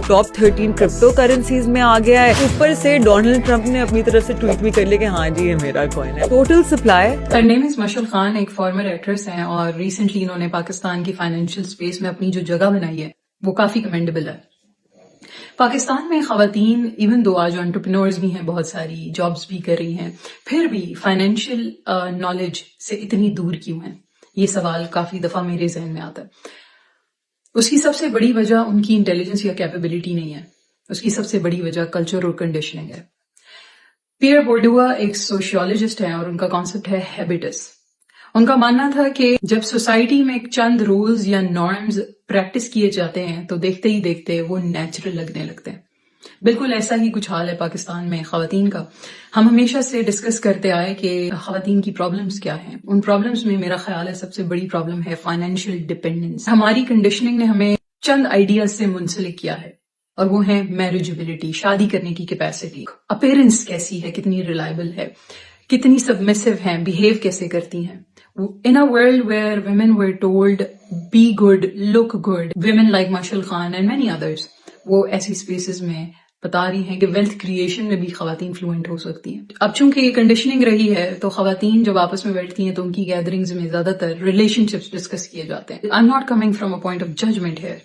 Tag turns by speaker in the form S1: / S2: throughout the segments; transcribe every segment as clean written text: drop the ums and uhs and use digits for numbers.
S1: Top 13 crypto currencies में आ गया है. ऊपर से डोनाल्ड ट्रंप ने अपनी तरफ से ट्वीट भी कर लिया कि हाँ जी ये मेरा कॉइन है. Total supply.
S2: Her name is मशल खान, एक फॉर्मर एक्ट्रेस हैं और रिसेंटली इन्होंने पाकिस्तान की फाइनेंशियल स्पेस में अपनी जो जगह बनाई है वो काफी कमेंडेबल है. पाकिस्तान में खवातीन इवन दो आज एंटरप्रेन्योर्स भी हैं, बहुत सारी जॉब्स भी कर रही हैं, फिर भी फाइनेंशियल नॉलेज से इतनी दूर क्यों हैं, ये सवाल काफी दफा मेरे जहन में आता है. उसकी सबसे बड़ी वजह उनकी इंटेलिजेंस या कैपेबिलिटी नहीं है, उसकी सबसे बड़ी वजह कल्चर और कंडीशनिंग है. पियर बोर्डुआ एक सोशियोलॉजिस्ट हैं और उनका कॉन्सेप्ट है हैबिटस. उनका मानना था कि जब सोसाइटी में चंद रूल्स या नॉर्म्स प्रैक्टिस किए जाते हैं तो देखते ही देखते वो नेचुरल लगने लगते हैं. बिल्कुल ऐसा ही कुछ हाल है पाकिस्तान में खवातीन का. हम हमेशा से डिस्कस करते आए कि खवातीन की प्रॉब्लम्स क्या हैं. उन प्रॉब्लम्स में मेरा ख्याल है सबसे बड़ी प्रॉब्लम है फाइनेंशियल डिपेंडेंस. हमारी कंडीशनिंग ने हमें चंद आइडियाज से मुंसलिक किया है और वो है मैरिजेबिलिटी, शादी करने की कैपेसिटी, अपीयरेंस कैसी है, कितनी रिलायबल है, कितनी सबमिसिव हैं, बिहेव कैसे करती हैं. In a world where women were told be good, look good, women like Mashal Khan and many others, वो ऐसी स्पेसेस में बता रही हैं कि वेल्थ क्रिएशन में भी खवातीन फ्लुएंट हो सकती हैं. अब चूंकि ये कंडीशनिंग रही है तो खवातीन जब आपस में बैठती हैं तो उनकी गैदरिंग्स में ज्यादातर रिलेशनशिप्स डिस्कस किए जाते हैं. I am not coming from a point of judgement here,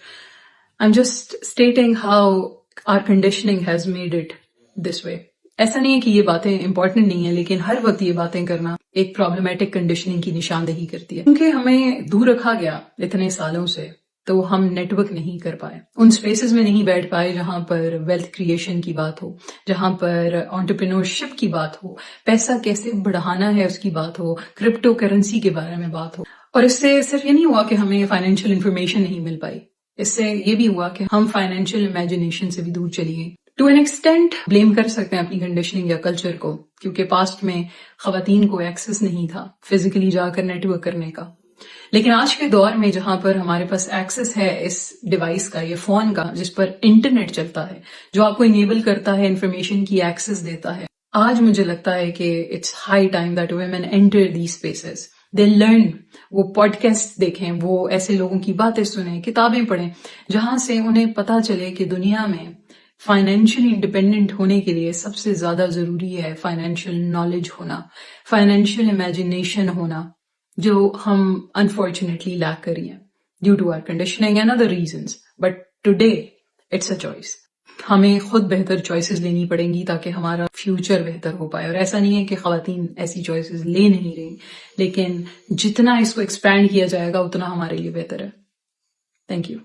S2: I am just stating how our conditioning has made it this way. ऐसा नहीं है कि ये बातें इंपॉर्टेंट नहीं है, लेकिन हर वक्त ये बातें करना एक प्रॉब्लमेटिक कंडीशनिंग की निशानदेही करती है. क्योंकि हमें दूर रखा गया इतने सालों से तो हम नेटवर्क नहीं कर पाए, उन स्पेसेस में नहीं बैठ पाए जहां पर वेल्थ क्रिएशन की बात हो, जहां पर एंटरप्रेन्योरशिप की बात हो, पैसा कैसे बढ़ाना है उसकी बात हो, क्रिप्टो करेंसी के बारे में बात हो. और इससे सिर्फ ये नहीं हुआ कि हमें फाइनेंशियल इंफॉर्मेशन नहीं मिल पाई, इससे ये भी हुआ कि हम फाइनेंशियल इमेजिनेशन से भी दूर चली गई. टू एन एक्सटेंट ब्लेम कर सकते हैं अपनी कंडीशनिंग या कल्चर को, क्योंकि पास्ट में खवातीन को एक्सेस नहीं था फिजिकली जाकर नेटवर्क करने का. लेकिन आज के दौर में जहां पर हमारे पास एक्सेस है इस डिवाइस का, ये फोन का, जिस पर इंटरनेट चलता है, जो आपको इनेबल करता है, इंफॉर्मेशन की एक्सेस देता है, आज मुझे लगता है कि it's high time that women enter these spaces. They learn, वो पॉडकास्ट देखें, वो ऐसे लोगों की बातें सुनें, किताबें पढ़ें, जहां से उन्हें पता चले कि दुनिया में फाइनेंशियली इंडिपेंडेंट होने के लिए सबसे ज्यादा जरूरी है फाइनेंशियल नॉलेज होना, फाइनेंशियल इमेजिनेशन होना, जो हम अनफॉर्चुनेटली लैक कर रही हैं due to our conditioning and other reasons. But today it's a choice. हमें खुद बेहतर चॉइसेस लेनी पड़ेंगी ताकि हमारा फ्यूचर बेहतर हो पाए. और ऐसा नहीं है कि खवातीन ऐसी चॉइसेस ले नहीं रही, लेकिन जितना इसको एक्सपैंड किया जाएगा उतना हमारे लिए बेहतर है. Thank you.